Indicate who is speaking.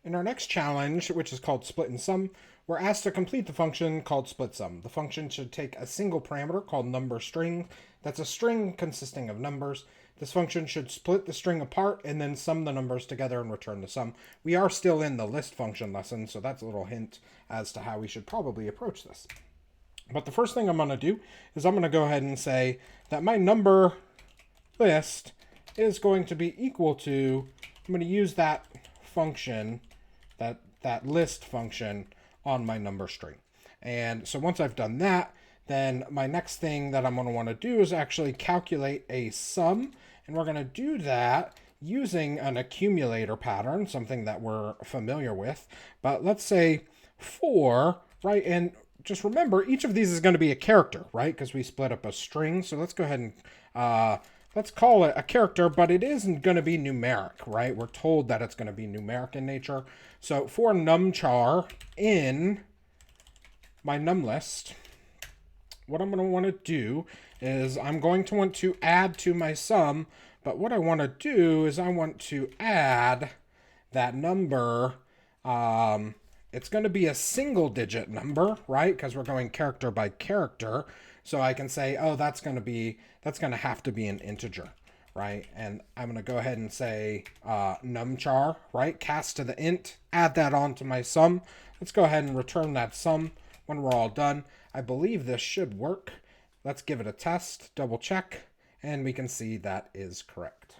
Speaker 1: In our next challenge, which is called split and sum, we're asked to complete the function called split sum. The function should take a single parameter called number string. That's a string consisting of numbers. This function should split the string apart and then sum the numbers together and return the sum. We are still in the list function lesson, so that's a little hint as to how we should probably approach this. But the first thing I'm going to do is I'm going to go ahead and say that my number list is going to be equal to, I'm going to use that function, that list function on my number string. And so once I've done that, then my next thing that I'm going to want to do is actually calculate a sum. And we're going to do that using an accumulator pattern, something that we're familiar with. But let's say 4, right? And just remember, each of these is going to be a character, right? Because we split up a string. So let's go ahead and let's call it a character, but it isn't going to be numeric, right? We're told that it's going to be numeric in nature. So for numchar in my num list, what I'm going to want to do is I'm going to want to add to my sum, but what I want to do is I want to add that number. It's going to be a single digit number, right? Because we're going character by character. So I can say, oh, that's going to have to be an integer, right? And I'm going to go ahead and say numchar, right? Cast to the int, add that on to my sum. Let's go ahead and return that sum when we're all done. I believe this should work. Let's give it a test, double check, and we can see that is correct.